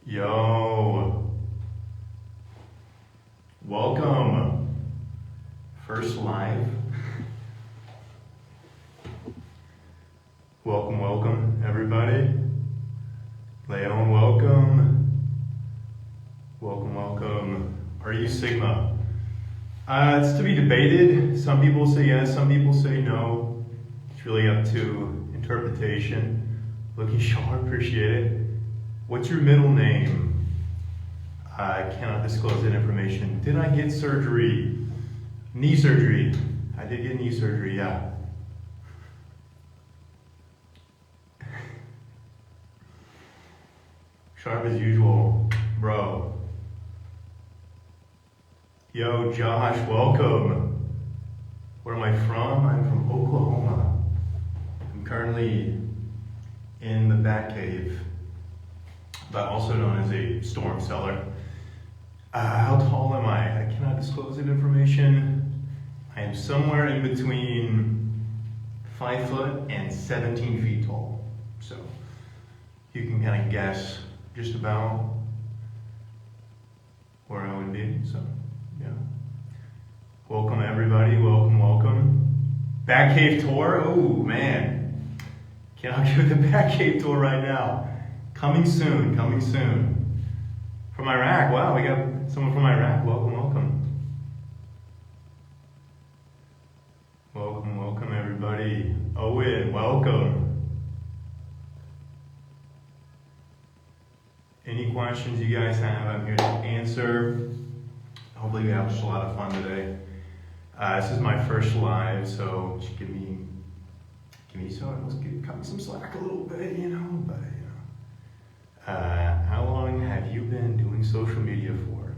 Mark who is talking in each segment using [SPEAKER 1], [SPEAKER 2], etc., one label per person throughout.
[SPEAKER 1] Yo, welcome. First live. Welcome, everybody. Leon, welcome. Welcome. Are you Sigma? It's to be debated. Some people say yes, some people say no. It's really up to interpretation. Looking sharp, appreciate it. What's your middle name? I cannot disclose that information. Did I get surgery? Knee surgery. I did get knee surgery, yeah. Sharp as usual, bro. Yo, Josh, welcome. Where am I from? I'm from Oklahoma. I'm currently in the Batcave, but also known as a storm cellar. How tall am I? I cannot disclose that information. I am somewhere in between 5 foot and 17 feet tall. So you can kind of guess just about where I would be. So yeah. Welcome everybody, welcome. Batcave tour, oh man. Cannot give the Batcave tour right now. Coming soon. From Iraq, wow, we got someone from Iraq. Welcome everybody. Owen, welcome. Any questions you guys have, I'm here to answer. Hopefully we have just a lot of fun today. This is my first live, so just give me cut me some slack a little bit, but how long have you been doing social media for?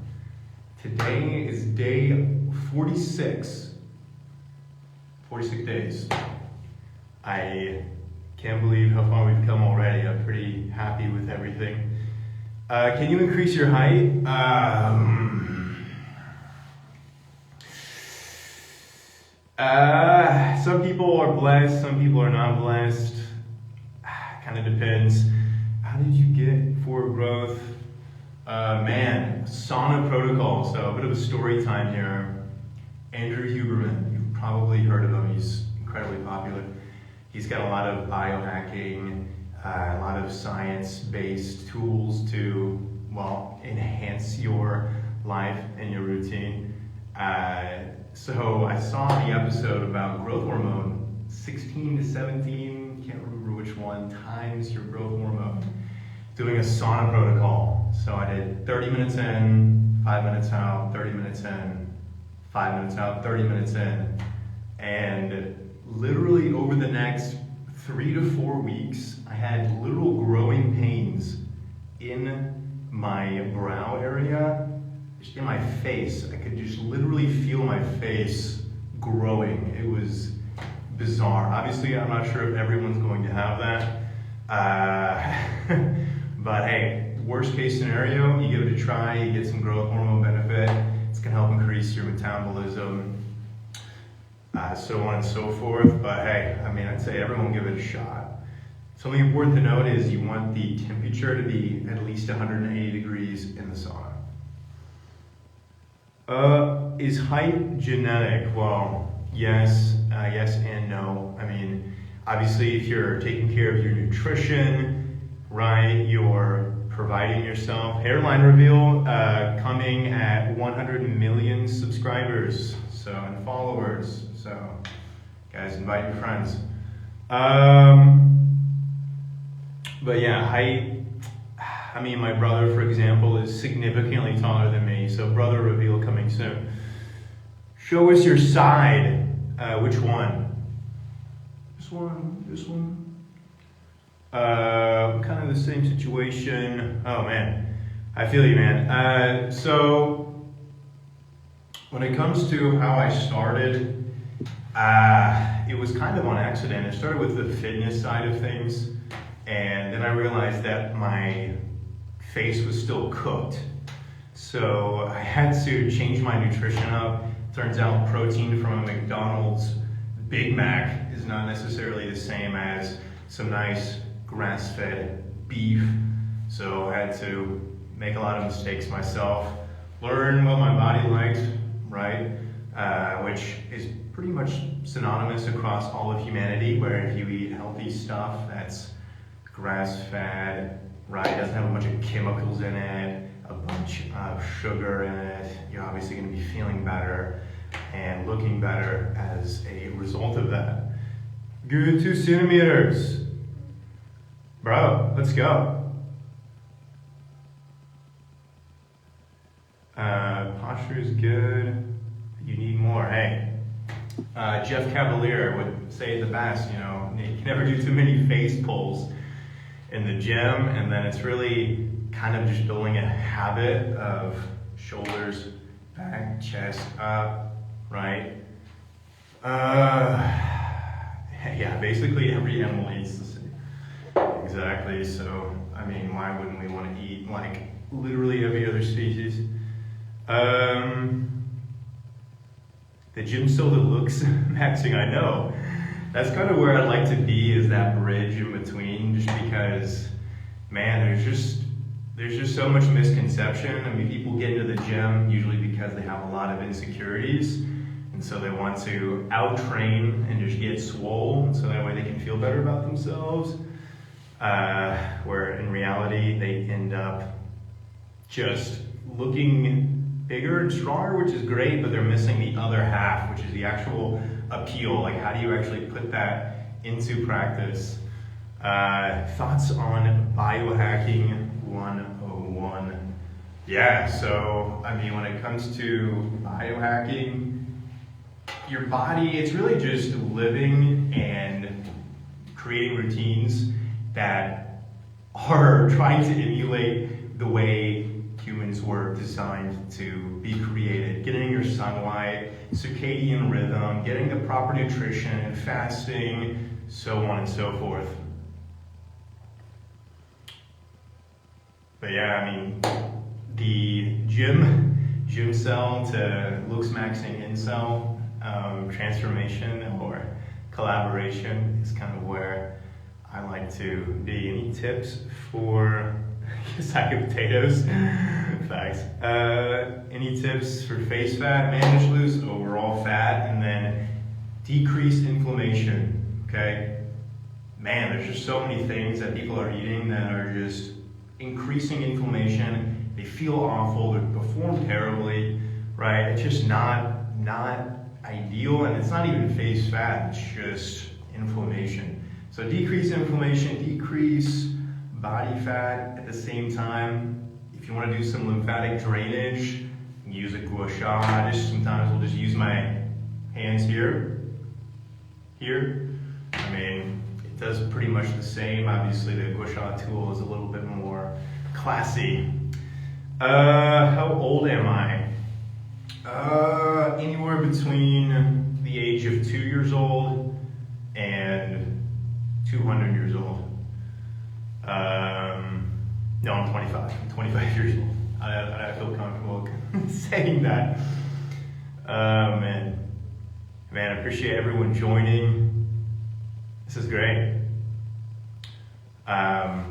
[SPEAKER 1] Today is day 46. 46 days. I can't believe how far we've come already. I'm pretty happy with everything. Can you increase your height? Some people are blessed, some people are not blessed. Kind of depends. How did you get forward growth? Sauna Protocol. So a bit of a story time here. Andrew Huberman, you've probably heard of him. He's incredibly popular. He's got a lot of biohacking, a lot of science-based tools to, enhance your life and your routine. So I saw the episode about growth hormone, 16 to 17, can't remember which one, times your growth hormone, doing a sauna protocol. So I did 30 minutes in, 5 minutes out, 30 minutes in, 5 minutes out, 30 minutes in. And literally over the next 3 to 4 weeks, I had literal growing pains in my brow area, just in my face. I could just literally feel my face growing. It was bizarre. Obviously, I'm not sure if everyone's going to have that. But hey, worst case scenario, you give it a try, you get some growth hormone benefit. It's gonna help increase your metabolism, so on and so forth. But hey, I'd say everyone give it a shot. Something important to note is you want the temperature to be at least 180 degrees in the sauna. Is height genetic? Well, yes and no. Obviously if you're taking care of your nutrition, right, you're providing yourself. Hairline Reveal coming at 100 million subscribers, and followers. So guys, invite your friends. But yeah, height. My brother, for example, is significantly taller than me, so brother reveal coming soon. Show us your side. Which one? This one? Kind of the same situation. Oh man, I feel you, man. So when it comes to how I started, it was kind of on accident. I started with the fitness side of things, and then I realized that my face was still cooked. So I had to change my nutrition up. Turns out protein from a McDonald's Big Mac is not necessarily the same as some nice grass-fed beef. So I had to make a lot of mistakes myself, learn what my body liked, right? Which is pretty much synonymous across all of humanity, where if you eat healthy stuff that's grass-fed, right, doesn't have a bunch of chemicals in it, a bunch of sugar in it, you're obviously going to be feeling better and looking better as a result of that. Good 2 centimeters. Bro, let's go. Posture is good. You need more. Hey, Jeff Cavalier would say it the best, you know, you can never do too many face pulls in the gym, and then it's really kind of just building a habit of shoulders, back, chest up, right? Yeah, basically every animal eats the same. Exactly, so, I mean, why wouldn't we want to eat like literally every other species? The gym still looks maxing, I know. That's kind of where I'd like to be, is that bridge in between, just because, man, there's just so much misconception. I mean, people get into the gym usually because they have a lot of insecurities, and so they want to out-train and just get swole, so that way they can feel better about themselves, where in reality they end up just looking bigger and stronger, which is great, but they're missing the other half, which is the actual appeal. Like, how do you actually put that into practice? Thoughts on Biohacking 101. Yeah, so, I mean, when it comes to biohacking, your body, it's really just living and creating routines that are trying to emulate the way humans were designed to be created. Getting your sunlight, circadian rhythm, getting the proper nutrition, fasting, so on and so forth. But yeah, I mean, the gym cell to looks maxing incel transformation or collaboration is kind of where I like to be. Any tips for sack of potatoes? Facts. Any tips for face fat, manage loose overall fat, and then decrease inflammation? Okay, man, there's just so many things that people are eating that are just increasing inflammation. They feel awful, they perform terribly, right? It's just not ideal, and it's not even face fat, it's just inflammation. So decrease inflammation, decrease body fat at the same time. If you want to do some lymphatic drainage, use a gua sha. Sometimes we'll just use my hands here. I mean, it does pretty much the same. Obviously, the gua sha tool is a little bit more classy. How old am I? Anywhere between the age of 2 years old and 200 years old. No, I'm 25. I'm 25 years old. I feel comfortable saying that. Man, I appreciate everyone joining. This is great. But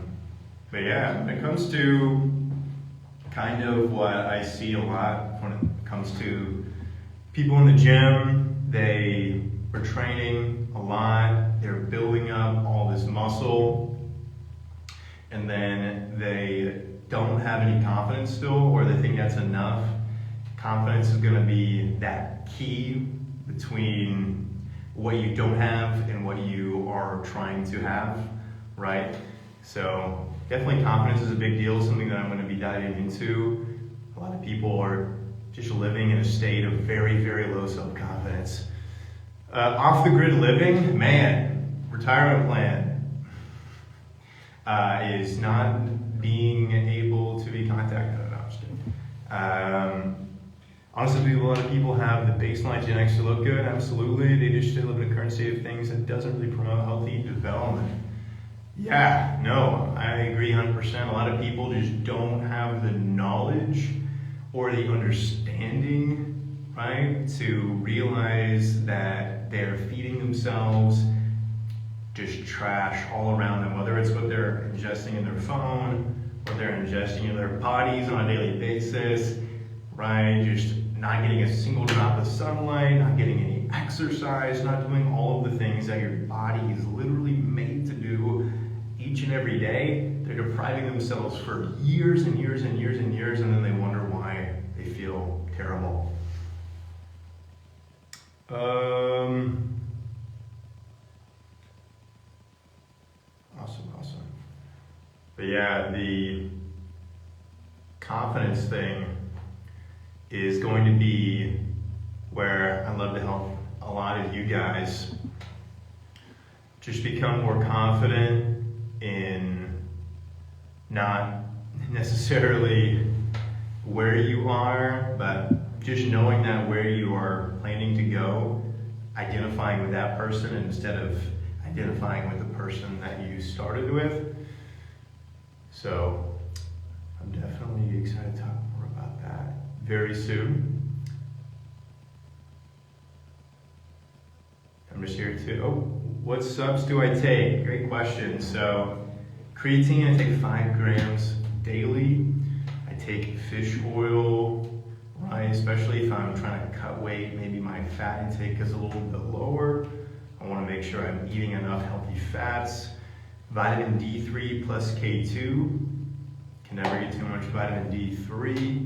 [SPEAKER 1] yeah, when it comes to kind of what I see a lot when it comes to people in the gym, they are training a lot, they're building up all this muscle, and then they don't have any confidence still, or they think that's enough. Confidence is going to be that key between what you don't have and what you are trying to have, right? So definitely confidence is a big deal, something that I'm going to be diving into. A lot of people are just living in a state of very, very low self-confidence. Off the grid living, man, retirement plan is not being able to be contacted. No, I'm just kidding. Honestly, a lot of people have the baseline genetics to look good, absolutely. They just live in a current state of things that doesn't really promote healthy development. Yeah, no, I agree 100%. A lot of people just don't have the knowledge or the understanding, right, to realize that they're feeding themselves just trash all around them, whether it's what they're ingesting in their phone, what they're ingesting in their bodies on a daily basis, right? Just not getting a single drop of sunlight, not getting any exercise, not doing all of the things that your body is literally made to do each and every day. They're depriving themselves for years and years and years and years, and then they wonder why they feel terrible. Awesome. But yeah, the confidence thing is going to be where I'd love to help a lot of you guys just become more confident in not necessarily where you are, but just knowing that where you are planning to go, identifying with that person instead of identifying with the person that you started with. So I'm definitely excited to talk more about that very soon. I'm just here to, what subs do I take? Great question. So creatine, I take 5 grams daily. I take fish oil, right? Especially if I'm trying to cut weight, maybe my fat intake is a little bit lower. I want to make sure I'm eating enough healthy fats. Vitamin D3 plus K2. Can never get too much vitamin D3.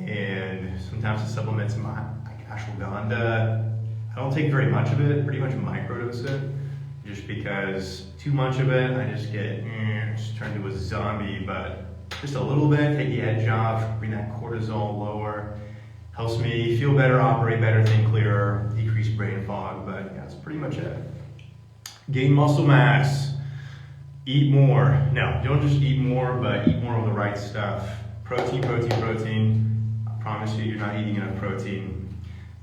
[SPEAKER 1] And sometimes the supplements, like ashwagandha, I don't take very much of it, pretty much microdose it, just because too much of it, I just get, just turn into a zombie, but just a little bit, take the edge off, bring that cortisol lower, helps me feel better, operate better, think clearer, decrease brain fog, but yeah, that's pretty much it. Gain muscle mass, eat more. No, don't just eat more, but eat more of the right stuff. Protein. I promise you, you're not eating enough protein.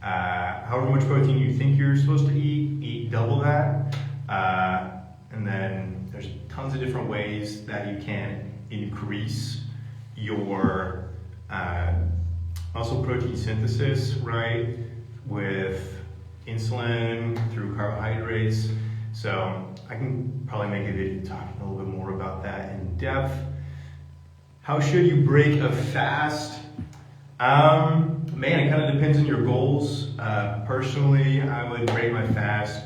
[SPEAKER 1] However much protein you think you're supposed to eat double that. And then there's tons of different ways that you can increase your muscle protein synthesis, right? With insulin, through carbohydrates. So I can probably make a video talking a little bit more about that in depth. How should you break a fast? Man, it kind of depends on your goals. Personally, I would break my fast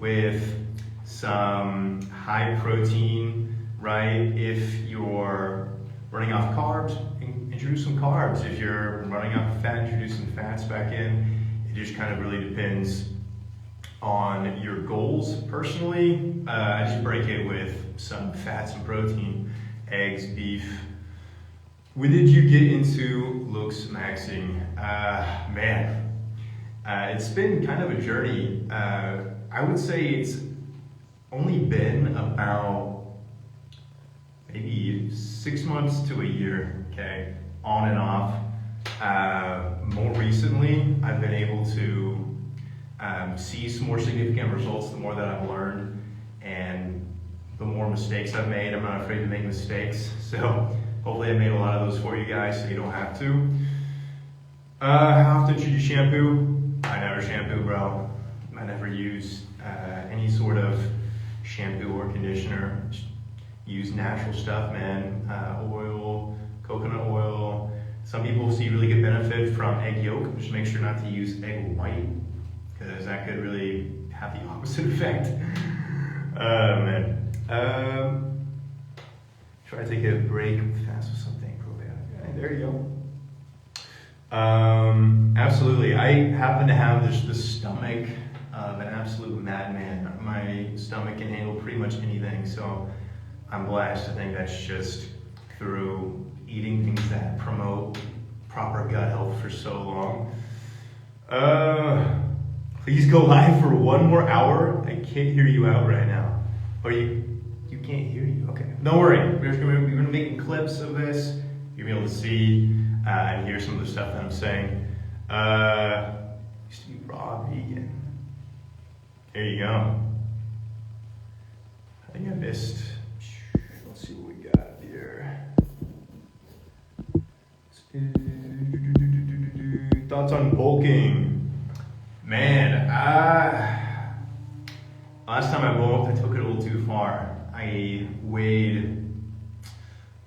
[SPEAKER 1] with some high protein, right? If you're running off carbs, introduce some carbs. If you're running off fat, introduce some fats back in. It just kind of really depends on your goals. Personally, I just break it with some fats and protein, eggs, beef. When did you get into looks maxing? Man, it's been kind of a journey. I would say it's only been about maybe 6 months to a year, okay, on and off. More recently, I've been able to see some more significant results the more that I've learned, and the more mistakes I've made. I'm not afraid to make mistakes, so hopefully I made a lot of those for you guys so you don't have to. How often should you shampoo? I never shampoo, bro. I never use any sort of shampoo or conditioner. Just use natural stuff, man. Oil, coconut oil. Some people see really good benefit from egg yolk. Just make sure not to use egg white, because that could really have the opposite effect. Try to take a break fast with something probiotic. Okay, there you go. Absolutely. I happen to have this stomach of an absolute madman. My stomach can handle pretty much anything, so I'm blessed. I think that's just through eating things that promote proper gut health for so long. Please go live for 1 more hour. I can't hear you out right now. Or you can't hear you. Okay, don't worry. We're gonna be making clips of this. You're gonna be able to see and hear some of the stuff that I'm saying. Used to be raw vegan. There you go. I think I missed. Let's see what we got here. Thoughts on bulking? Man, last time I bulked, I took it a little too far. I weighed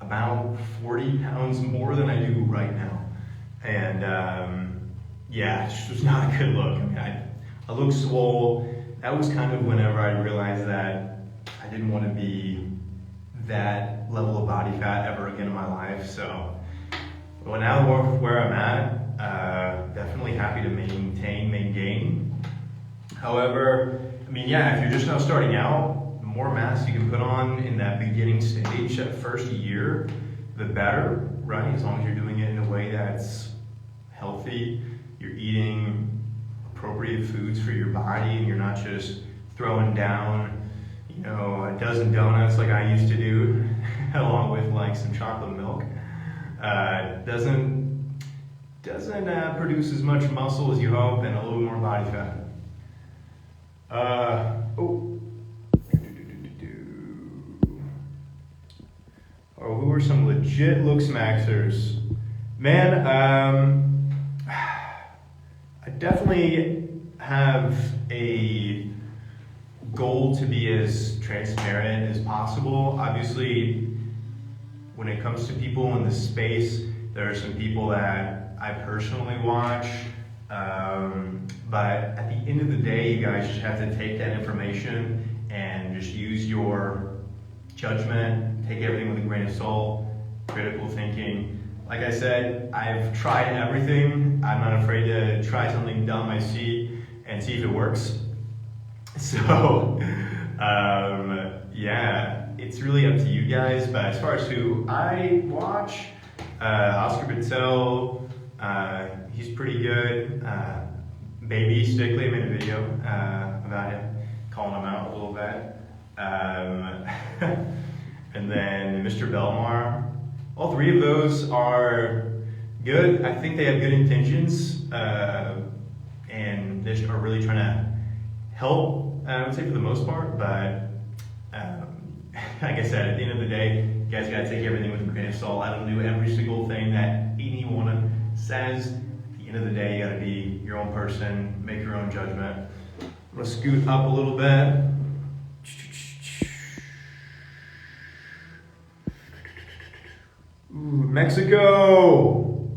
[SPEAKER 1] about 40 pounds more than I do right now. And yeah, it just was not a good look. I mean, I looked swole. That was kind of whenever I realized that I didn't want to be that level of body fat ever again in my life. So, well, now where I'm at, definitely happy to maintain. However, I mean, yeah, if you're just now starting out, the more mass you can put on in that beginning stage, that first year, the better, right? As long as you're doing it in a way that's healthy, you're eating appropriate foods for your body, and you're not just throwing down, you know, a dozen donuts like I used to do, along with like some chocolate milk. Doesn't produce as much muscle as you hope, and a little more body fat. Who are some legit looks maxers? Man, I definitely have a goal to be as transparent as possible. Obviously, when it comes to people in the space, there are some people that I personally watch, but at the end of the day, you guys just have to take that information and just use your judgment, take everything with a grain of salt, critical thinking. Like I said, I've tried everything. I'm not afraid to try something dumb I see and see if it works. So, yeah, it's really up to you guys. But as far as who I watch, Oscar Bittel, he's pretty good. Baby Stickley, I made a video about him, calling him out a little bit. And then Mr. Belmar. All three of those are good. I think they have good intentions, and they are really trying to help, I would say, for the most part. But like I said, at the end of the day, you guys gotta take everything with a grain of salt. I don't do every single thing that anyone says. At the end of the day, you gotta be your own person, make your own judgment. I'm gonna scoot up a little bit. Ooh, Mexico!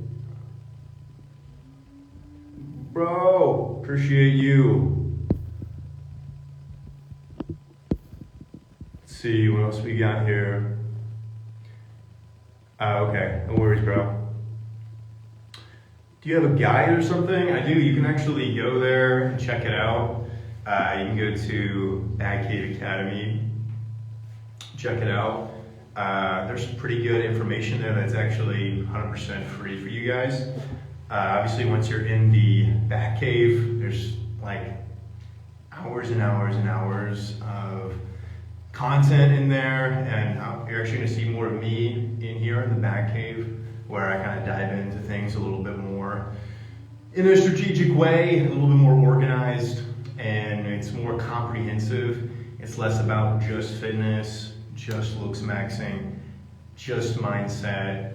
[SPEAKER 1] Bro, appreciate you. Let's see, what else we got here? Okay, no worries, bro. Do you have a guide or something? I do. You can actually go there and check it out. You can go to Adade Academy, check it out. There's some pretty good information there that's actually 100% free for you guys. Obviously, once you're in the back cave, there's like hours and hours and hours of content in there, and you're actually going to see more of me in here in the back cave, where I kind of dive into things a little bit more in a strategic way, a little bit more organized, and it's more comprehensive. It's less about just fitness, just looks maxing, just mindset,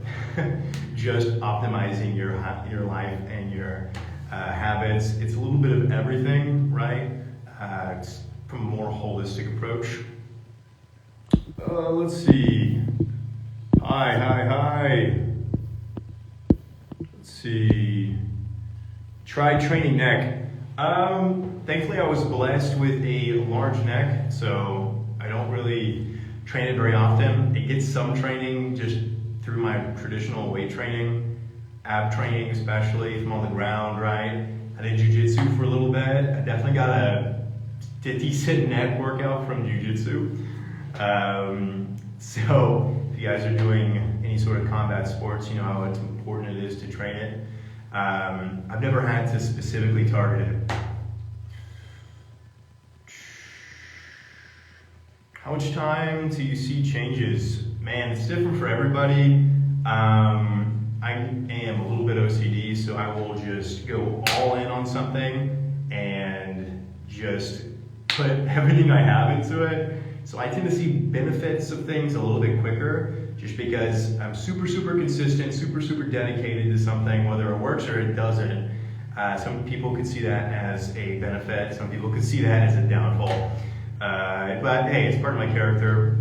[SPEAKER 1] just optimizing your life and your habits. It's a little bit of everything, right? It's from a more holistic approach. Let's see. Hi. Let's see. Try training neck. Thankfully, I was blessed with a large neck, so I don't really train it very often. It gets some training just through my traditional weight training, ab training especially from on the ground, right? I did jiu-jitsu for a little bit. I definitely got a decent neck workout from jiu-jitsu. So if you guys are doing any sort of combat sports, you know how important it is to train it. I've never had to specifically target it. How much time till you see changes? Man, it's different for everybody. I am a little bit OCD, so I will just go all in on something and just put everything I have into it. So I tend to see benefits of things a little bit quicker, just because I'm super consistent, super dedicated to something, whether it works or it doesn't. Some people could see that as a benefit, some people could see that as a downfall. But hey, it's part of my character.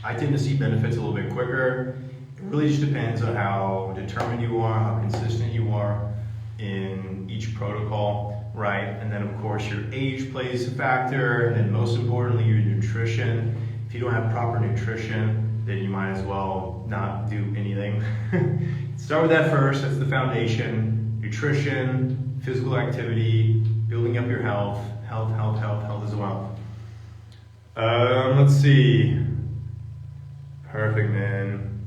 [SPEAKER 1] I tend to see benefits a little bit quicker. It really just depends on how determined you are, how consistent you are in each protocol, right? And then of course your age plays a factor, and then most importantly your nutrition. If you don't have proper nutrition, then you might as well not do anything. Start with that first, that's the foundation. Nutrition, physical activity, building up your health as well. Let's see. Perfect, man.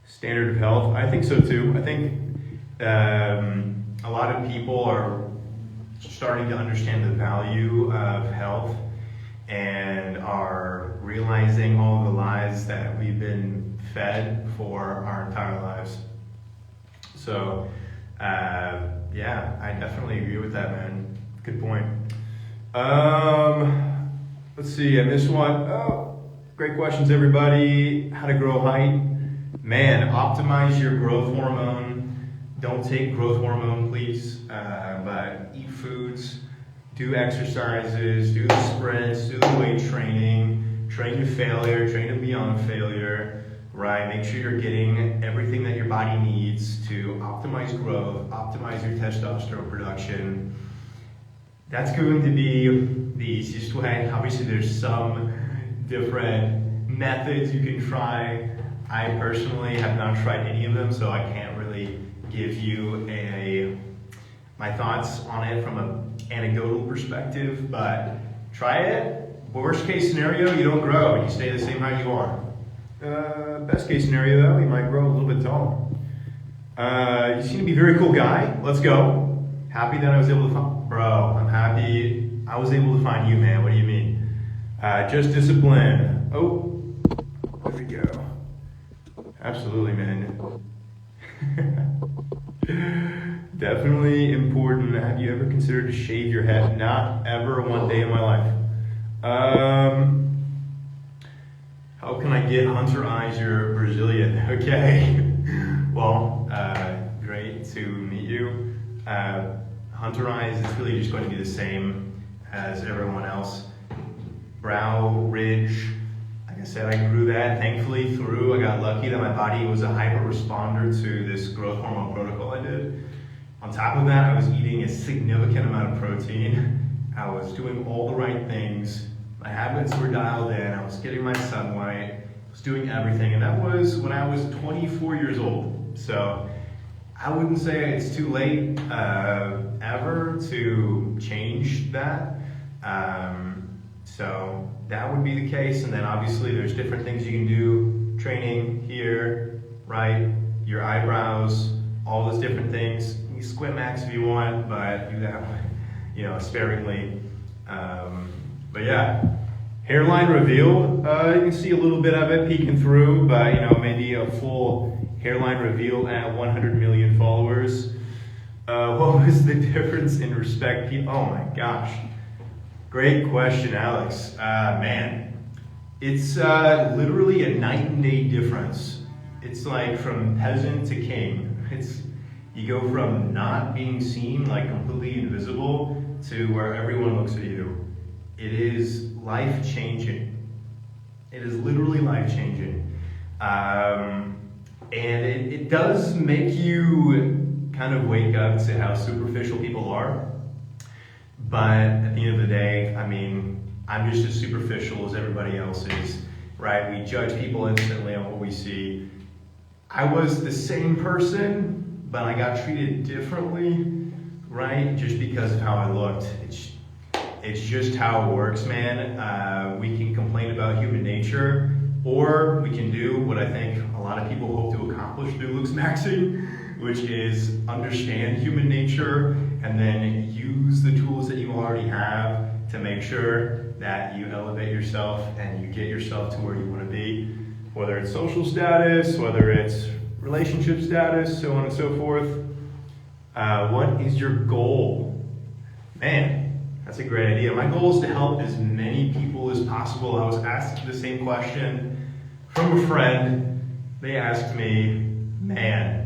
[SPEAKER 1] Standard of health, I think so too. I think a lot of people are starting to understand the value of health and are realizing all of the lies that we've been fed for our entire lives. So, yeah, I definitely agree with that, man. Good point. Let's see, I missed one. Oh, great questions, everybody. How to grow height. Man, optimize your growth hormone. Don't take growth hormone, please, but eat foods, do exercises, do the sprints, do the weight training, train to failure, train to beyond failure, right? Make sure you're getting everything that your body needs to optimize growth, optimize your testosterone production. That's going to be the easiest way. Obviously, there's some different methods you can try. I personally have not tried any of them, so I can't really give you my thoughts on it from an anecdotal perspective, but try it. Worst case scenario, you don't grow and you stay the same height you are. Best case scenario though, you might grow a little bit taller. You seem to be a very cool guy. Let's go. Happy that I was able to find, bro, I'm happy I was able to find you, man. What do you mean? Just discipline. Oh, there we go. Absolutely, man. Definitely important. Have you ever considered to shave your head? Not ever, one day in my life. How can I get hunter eyes? You're Brazilian. Okay. Well, great to meet you. Hunter eyes is really just going to be the same as everyone else. Brow ridge. Like I said, I grew that thankfully through. I got lucky that my body was a hyper responder to this growth hormone protocol I did. On top of that, I was eating a significant amount of protein. I was doing all the right things. My habits were dialed in. I was getting my sunlight. I was doing everything. And that was when I was 24 years old. So I wouldn't say it's too late ever to change that. So that would be the case. And then obviously there's different things you can do. Training here, right? Your eyebrows, all those different things. You can squint max if you want, but do that, sparingly. But yeah, hairline reveal. You can see a little bit of it peeking through, but maybe a full hairline reveal at 100 million followers. What was the difference in respect? Oh my gosh. Great question, Alex. Man, it's literally a night and day difference. It's like from peasant to king. You go from not being seen, like completely invisible, to where everyone looks at you. It is life-changing. It is literally life-changing. And it does make you kind of wake up to how superficial people are. But at the end of the day, I'm just as superficial as everybody else is, right? We judge people instantly on what we see. I was the same person, but I got treated differently, right? Just because of how I looked. It's just how it works, man. We can complain about human nature, or we can do what I think a lot of people hope to accomplish through looks maxing, which is understand human nature and then use the tools that you already have to make sure that you elevate yourself and you get yourself to where you want to be, whether it's social status, whether it's relationship status, so on and so forth. What is your goal? Man, that's a great idea. My goal is to help as many people as possible. I was asked the same question from a friend. They asked me, man,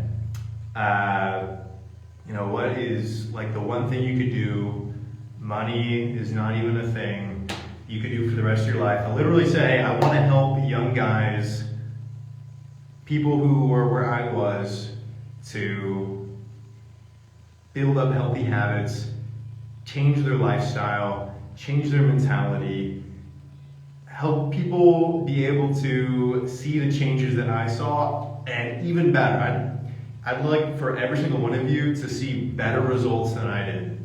[SPEAKER 1] what is like the one thing you could do? Money is not even a thing. you could do for the rest of your life. I literally say, I want to help young guys, people who were where I was, to build up healthy habits, change their lifestyle, change their mentality, help people be able to see the changes that I saw, and even better, I'd like for every single one of you to see better results than I did.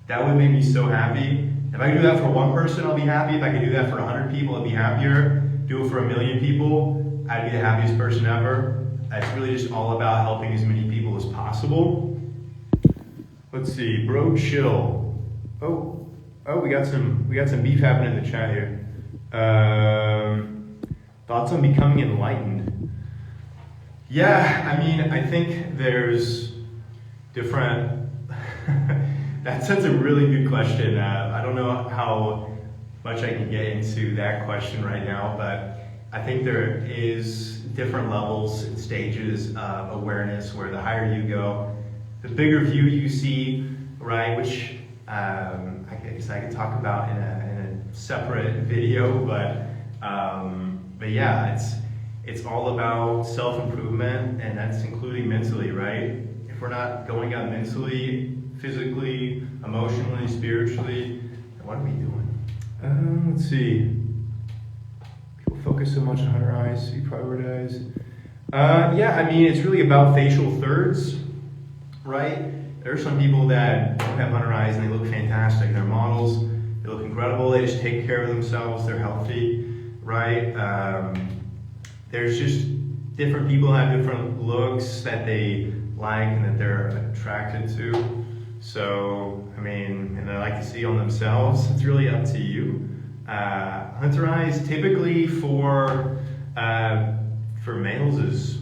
[SPEAKER 1] That would make me so happy. If I could do that for one person, I'll be happy. If I could do that for 100 people, I'd be happier. Do it for 1 million people, I'd be the happiest person ever. It's really just all about helping as many people as possible. Let's see, bro, chill. Oh, we got some beef happening in the chat here. Thoughts on becoming enlightened? Yeah, I mean, I think there's different. That's a really good question. I don't know how much I can get into that question right now, but I think there is different levels and stages of awareness where the higher you go, the bigger view you see, right? Which I guess I could talk about in a separate video, but yeah, it's all about self-improvement, and that's including mentally, right? If we're not going up mentally, physically, emotionally, spiritually, then what are we doing? Let's see. People focus so much on under eyes, we prioritize. Yeah, I mean, it's really about facial thirds, right? There are some people that don't have under eyes and they look fantastic. They're models, they look incredible, they just take care of themselves, they're healthy, right? There's just different people have different looks that they like and that they're attracted to. So, I mean, and they like to see on themselves. It's really up to you. Hunter eyes typically for males is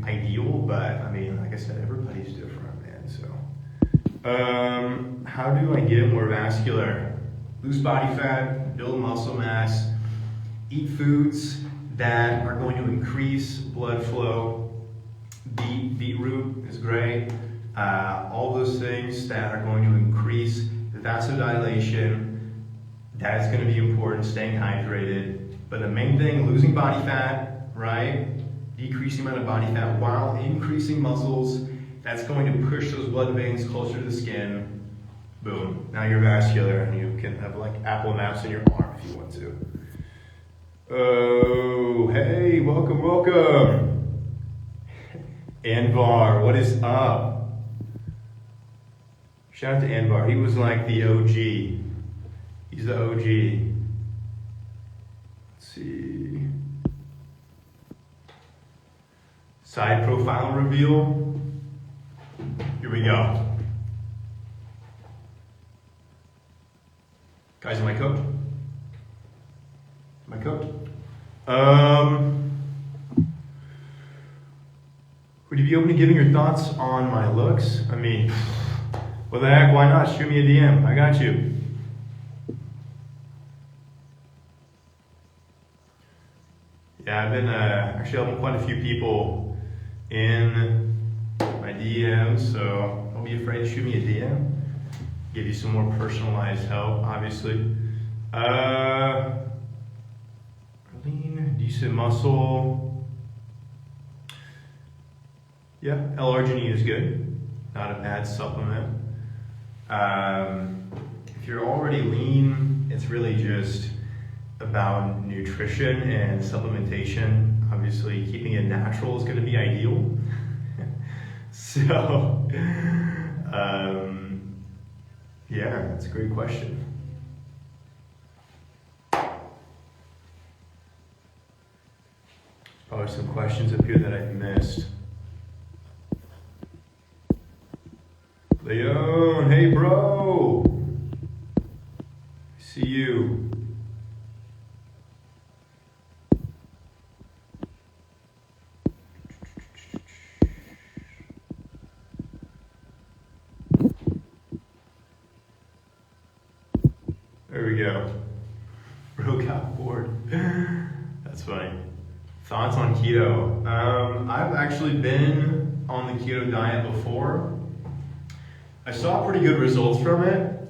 [SPEAKER 1] ideal, but I mean, like I said, everybody's different, man. So, how do I get more vascular? Lose body fat, build muscle mass, eat foods that are going to increase blood flow. Beetroot is great. All those things that are going to increase the vasodilation, that's going to be important, staying hydrated. But the main thing, losing body fat, right? Decreasing amount of body fat while increasing muscles, that's going to push those blood veins closer to the skin. Boom, now you're vascular and you can have like Apple Maps in your arm if you want to. Oh, hey, welcome. Anvar, what is up? Shout out to Anvar, he was like the OG. He's the OG. Let's see. Side profile reveal. Here we go. Guys, am I cooked? Am I cooked? Would you be open to giving your thoughts on my looks? I mean, what the heck, why not? Shoot me a DM, I got you. Yeah, I've been actually helping quite a few people in my DMs, so don't be afraid to shoot me a DM. Give you some more personalized help, obviously. Lean, decent muscle. Yeah, L-arginine is good. Not a bad supplement. If you're already lean, it's really just about nutrition and supplementation. Obviously, keeping it natural is going to be ideal. So, yeah, that's a great question. Probably some questions up here that I've missed. Leon, hey bro. See you. There we go. Bro got bored. That's funny. Thoughts on keto? I've actually been on the keto diet before. I saw pretty good results from it.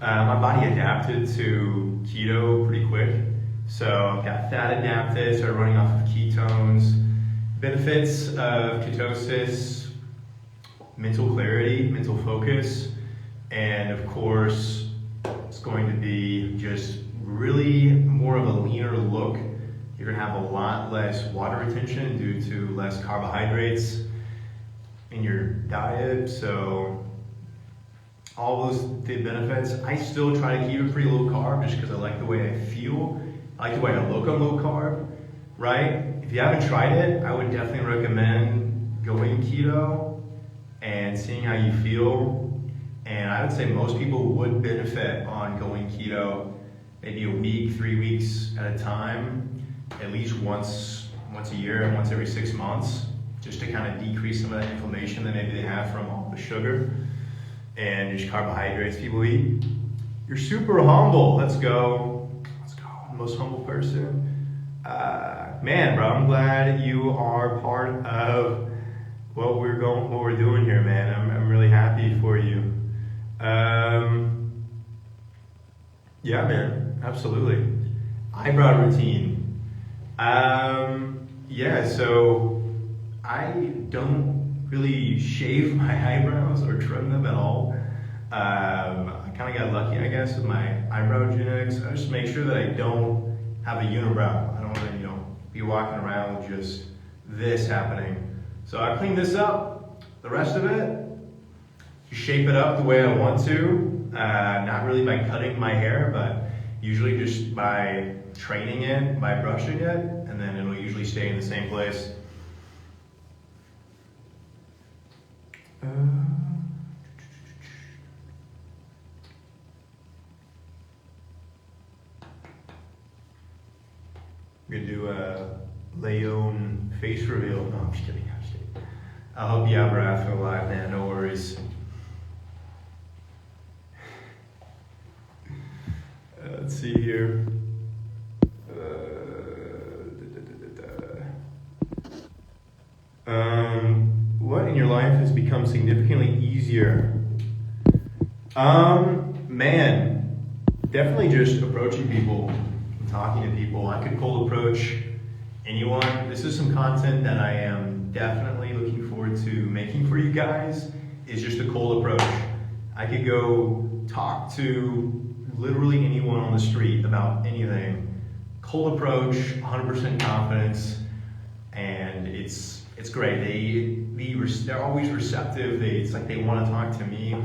[SPEAKER 1] My body adapted to keto pretty quick. So I've got fat adapted, started running off of ketones. Benefits of ketosis: mental clarity, mental focus, and of course, it's going to be just really more of a leaner look. You're gonna have a lot less water retention due to less carbohydrates in your diet. So all those benefits. I still try to keep it pretty low carb just because I like the way I feel. I like the way I look on low carb, right? If you haven't tried it, I would definitely recommend going keto and seeing how you feel. And I would say most people would benefit on going keto maybe a week, 3 weeks at a time, at least once a year and once every 6 months, just to kind of decrease some of that inflammation that maybe they have from all the sugar and just carbohydrates people eat. You're super humble. Let's go. Let's go. Most humble person. Man, bro, I'm glad you are part of what we're doing here, man. I'm really happy for you. Yeah, man, absolutely. Eyebrow routine. Yeah, so I don't really shave my eyebrows or trim them at all. I kind of got lucky, I guess, with my eyebrow genetics. I just make sure that I don't have a unibrow. I don't want to, be walking around with just this happening. So I clean this up. The rest of it, shape it up the way I want to. Not really by cutting my hair, but usually just by training it, by brushing it, and then it'll usually stay in the same place. We're gonna do a Leon face reveal. No, I'm just kidding. I hope you have after live, man. No worries. Let's see here. What in your life has become significantly easier? Man, definitely just approaching people and talking to people. I could cold approach anyone. This is some content that I am definitely looking forward to making for you guys, is just a cold approach. I could go talk to literally anyone on the street about anything. Cold approach, 100% confidence, and it's great. They're always receptive. It's like they want to talk to me.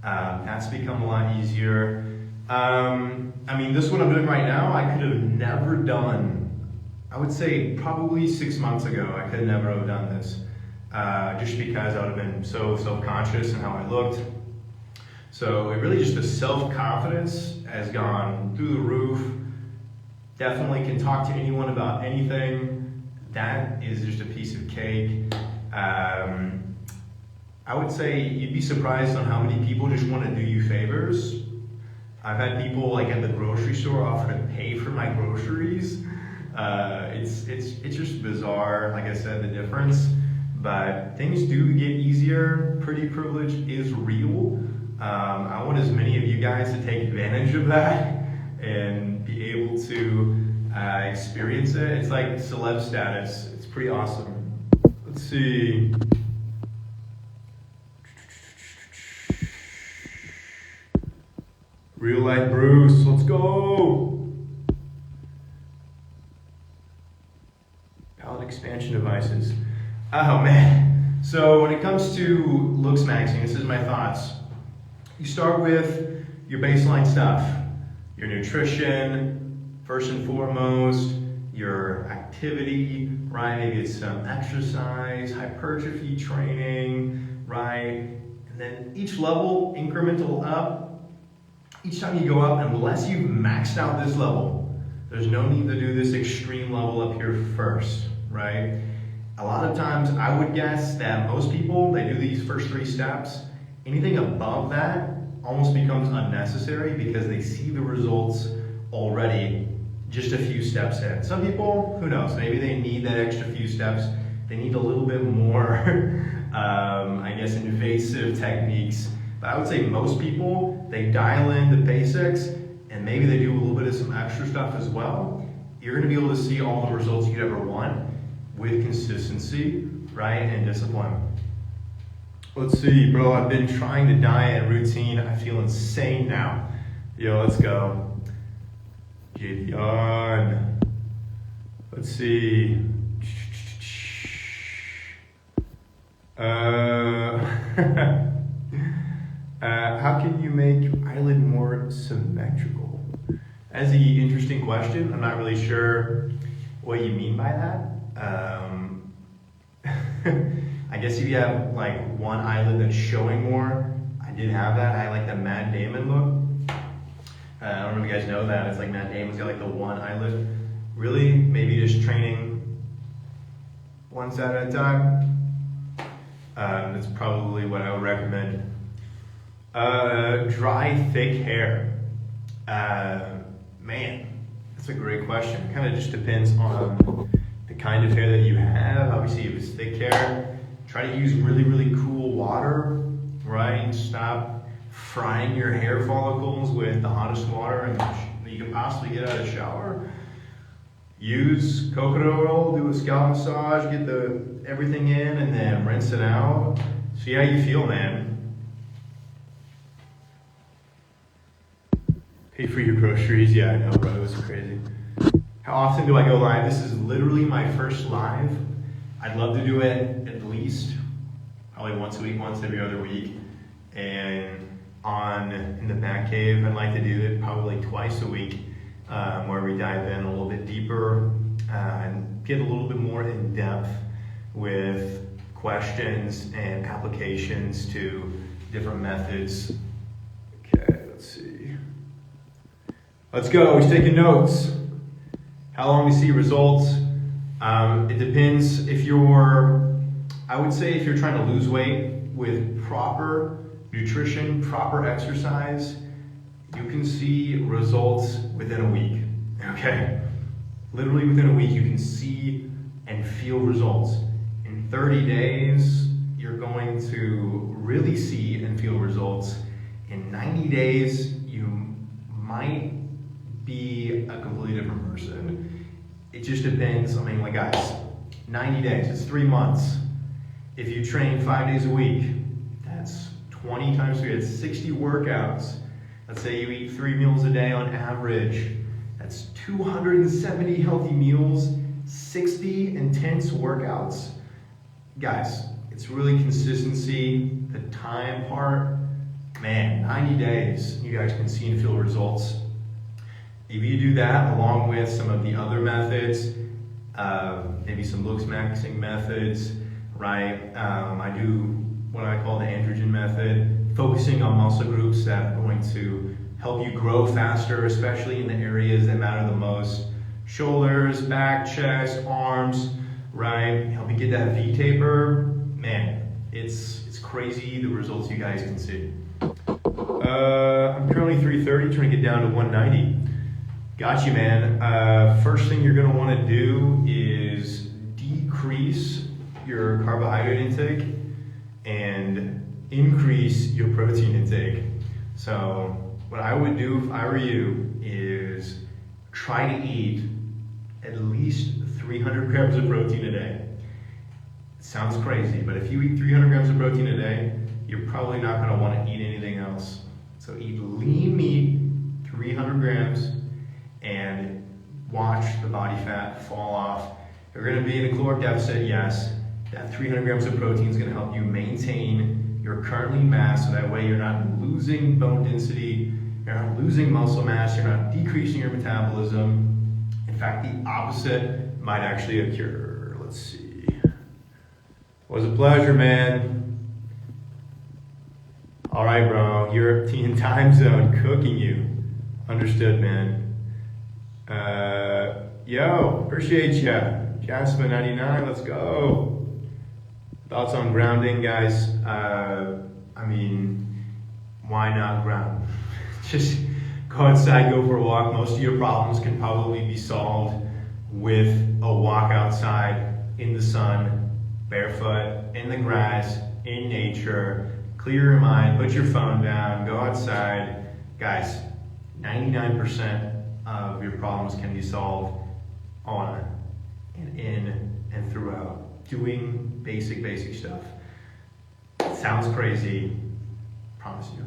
[SPEAKER 1] That's become a lot easier. I mean, this one I'm doing right now, I could have never done. I would say probably 6 months ago, I could never have done this, just because I would have been so self-conscious in how I looked. So it really just the self-confidence has gone through the roof. Definitely can talk to anyone about anything. That is just a piece of cake. I would say you'd be surprised on how many people just want to do you favors. I've had people like at the grocery store offer to pay for my groceries. It's just bizarre, like I said, the difference. But things do get easier. Pretty privilege is real. I want as many of you guys to take advantage of that and be able to experience it. It's like celeb status. It's pretty awesome. Let's see. Real life Bruce, let's go. Pallet expansion devices. Oh man. So when it comes to looks maxing, this is my thoughts. You start with your baseline stuff, your nutrition, first and foremost, your activity, right? Maybe it's some exercise, hypertrophy training, right? And then each level, incremental up. Each time you go up, unless you've maxed out this level, there's no need to do this extreme level up here first, right? A lot of times I would guess that most people, they do these first 3 steps. Anything above that almost becomes unnecessary because they see the results already just a few steps in. Some people, who knows, maybe they need that extra few steps. They need a little bit more, I guess, invasive techniques But I would say most people, they dial in the basics and maybe they do a little bit of some extra stuff as well. You're gonna be able to see all the results you'd ever want with consistency, right, and discipline. Let's see, bro, I've been trying to diet and routine. I feel insane now. Yo, let's go. Get on. Let's see. How can you make your eyelid more symmetrical? That's an interesting question. I'm not really sure what you mean by that. I guess if you have like one eyelid that's showing more, I did have that. I like the Matt Damon look. I don't know if you guys know that. It's like Matt Damon's got like the one eyelid. Really, maybe just training one side at a time. That's probably what I would recommend. Dry, thick hair. Man, that's a great question. Kind of just depends on the kind of hair that you have. Obviously, if it's thick hair, try to use really, really cool water, right? Stop frying your hair follicles with the hottest water that you can possibly get out of the shower. Use coconut oil, do a scalp massage, get everything in, and then rinse it out. See how you feel, man. Pay for your groceries. Yeah, I know, bro. It was crazy. How often do I go live? This is literally my first live. I'd love to do it at least probably once a week, once every other week. And in the back cave, I'd like to do it probably twice a week, where we dive in a little bit deeper and get a little bit more in depth with questions and applications to different methods. Okay, let's see. Let's go, he's taking notes. How long to see results? It depends I would say if you're trying to lose weight with proper nutrition, proper exercise, you can see results within a week, okay? Literally within a week, you can see and feel results. In 30 days, you're going to really see and feel results. In 90 days, you might be a completely different person. It just depends. I mean, like guys, 90 days, it's 3 months. If you train 5 days a week, that's 20 times 3, that's 60 workouts. Let's say you eat 3 meals a day on average. That's 270 healthy meals, 60 intense workouts. Guys, it's really consistency, the time part. Man, 90 days, you guys can see and feel results. If you do that along with some of the other methods, maybe some looks maxing methods, right? I do what I call the androgen method, focusing on muscle groups that are going to help you grow faster, especially in the areas that matter the most. Shoulders, back, chest, arms, right? Help you get that V-taper. Man, it's crazy the results you guys can see. I'm currently 330, trying to get down to 190. Got you, man. First thing you're gonna wanna do is decrease your carbohydrate intake and increase your protein intake. So what I would do if I were you is try to eat at least 300 grams of protein a day. It sounds crazy, but if you eat 300 grams of protein a day, you're probably not gonna wanna eat anything else. So eat lean meat, 300 grams, and watch the body fat fall off. You're gonna be in a caloric deficit, yes. That 300 grams of protein is gonna help you maintain your current lean mass, so that way you're not losing bone density, you're not losing muscle mass, you're not decreasing your metabolism. In fact, the opposite might actually occur. Let's see. It was a pleasure, man. All right, bro, European time zone, cooking you. Understood, man. Yo, appreciate ya. Jasmine99, let's go. Thoughts on grounding, guys? I mean, why not ground? Just go outside, go for a walk. Most of your problems can probably be solved with a walk outside in the sun, barefoot, in the grass, in nature, clear your mind, put your phone down, go outside. Guys, 99% of your problems can be solved on and in and throughout doing basic stuff. It sounds crazy, promise you.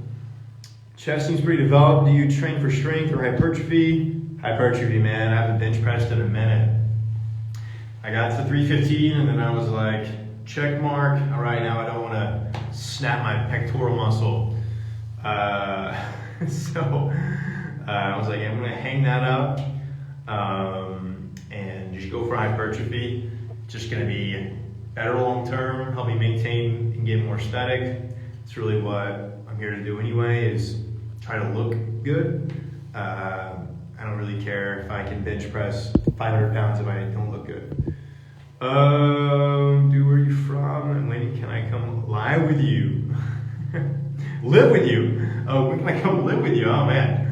[SPEAKER 1] Chest seems pretty developed. Do you train for strength or hypertrophy? Hypertrophy, man. I haven't bench pressed in a minute. I got to 315 and then I was like, check mark. All right, now I don't want to snap my pectoral muscle. So I was like, I'm going to hang that up and just go for hypertrophy. Just going to be better long term, help me maintain and get more aesthetic. It's really what I'm here to do anyway, is try to look good. I don't really care if I can bench press 500 pounds if I don't look good. Dude, where are you from? And when can I come live with you? Live with you? Oh, when can I come live with you? Oh man.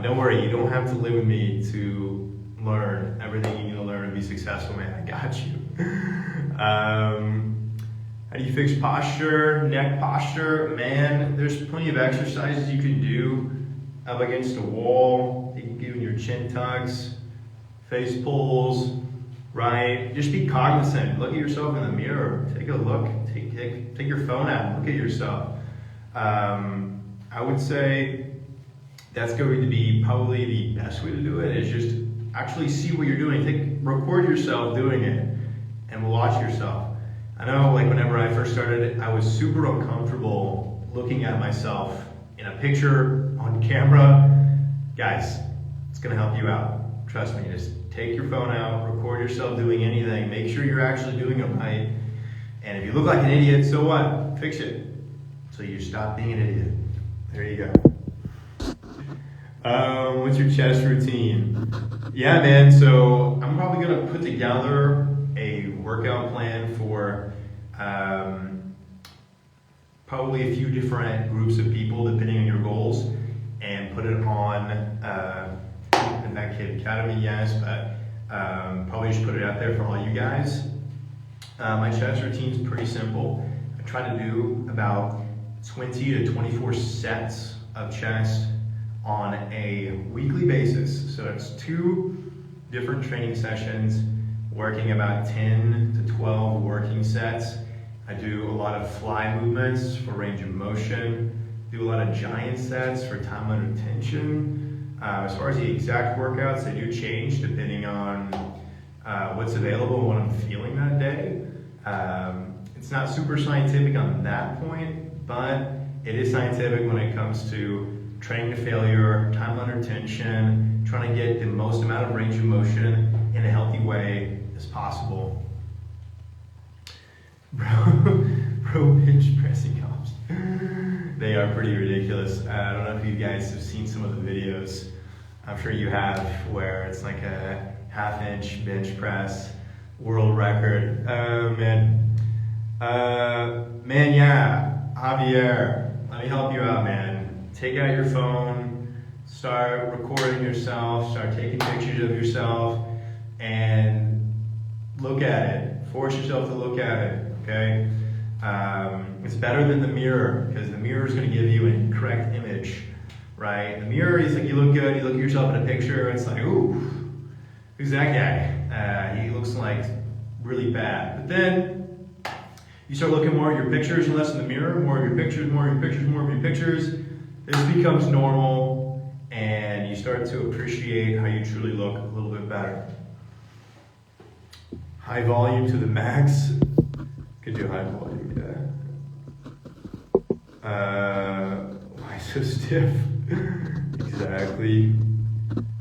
[SPEAKER 1] Don't worry, you don't have to live with me to learn everything you need to learn and be successful, man. I got you. How do you fix posture, neck posture? Man, there's plenty of exercises you can do up against a wall. You can do your chin tucks, face pulls, right? Just be cognizant. Look at yourself in the mirror. Take a look. Take your phone out. Look at yourself. I would say that's going to be probably the best way to do it, is just actually see what you're doing. Record yourself doing it and watch yourself. I know, like, whenever I first started, I was super uncomfortable looking at myself in a picture on camera. Guys, it's gonna help you out. Trust me, just take your phone out, record yourself doing anything, make sure you're actually doing it right. And if you look like an idiot, so what? Fix it. So you stop being an idiot. There you go. What's your chest routine? Yeah, man, so I'm probably gonna put together a workout plan for probably a few different groups of people depending on your goals, and put it on Adade Academy, yes, but probably just put it out there for all you guys. My chest routine is pretty simple. I try to do about 20 to 24 sets of chest on a weekly basis. So it's 2 different training sessions, working about 10 to 12 working sets. I do a lot of fly movements for range of motion, do a lot of giant sets for time under tension. As far as the exact workouts, they do change depending on what's available and what I'm feeling that day. It's not super scientific on that point, but it is scientific when it comes to training to failure, time under tension, trying to get the most amount of range of motion in a healthy way as possible. Bro bench pressing comps. They are pretty ridiculous. I don't know if you guys have seen some of the videos. I'm sure you have, where it's like a 1/2 inch bench press, world record. Man, yeah, Javier, let me help you out, man. Take out your phone, start recording yourself, start taking pictures of yourself, and look at it. Force yourself to look at it, okay? It's better than the mirror, because the mirror is going to give you an incorrect image, right? The mirror is like, you look good, you look at yourself in a picture, it's like, ooh, who's that guy? He looks like really bad. But then you start looking more at your pictures and less in the mirror, more of your pictures, more of your pictures, more of your pictures. This becomes normal, and you start to appreciate how you truly look a little bit better. High volume to the max. Could do high volume, yeah. Why so stiff? Exactly.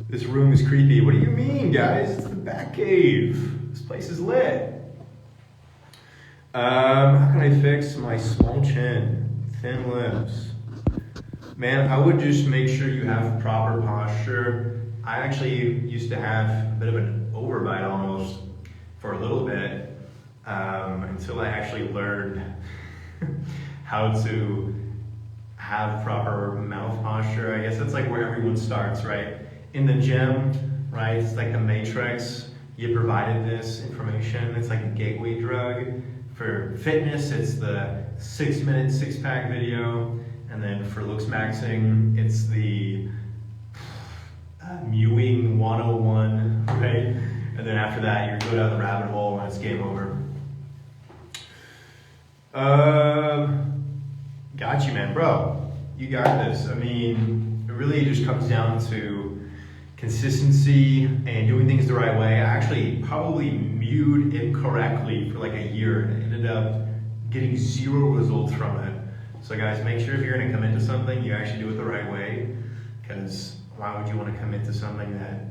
[SPEAKER 1] This room is creepy. What do you mean, guys? It's the Bat Cave. This place is lit. How can I fix my small chin, thin lips? Man, I would just make sure you have proper posture. I actually used to have a bit of an overbite almost for a little bit, until I actually learned how to have proper mouth posture. I guess that's like where everyone starts, right? In the gym, right? It's like the Matrix. You provided this information. It's like a gateway drug For fitness, it's the 6-minute six-pack video, and then for looks maxing, it's the mewing 101, right? And then after that, you go down the rabbit hole and it's game over. Got you, man, bro. You got this. I mean, it really just comes down to consistency and doing things the right way. I actually probably mewed incorrectly for like a year and ended up getting 0 results from it. So guys, make sure if you're gonna commit to something, you actually do it the right way, because why would you want to commit to something that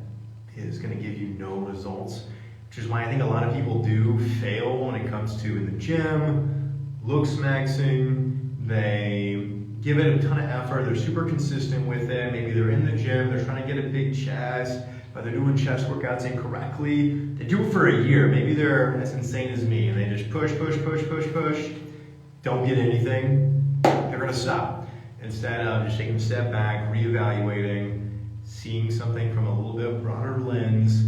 [SPEAKER 1] is gonna give you no results? Which is why I think a lot of people do fail when it comes to in the gym, looks maxing. They give it a ton of effort, they're super consistent with it. Maybe they're in the gym, they're trying to get a big chest, but they're doing chest workouts incorrectly. They do it for a year. Maybe they're as insane as me and they just push, don't get anything, they're gonna stop. Instead of just taking a step back, reevaluating, seeing something from a little bit broader lens,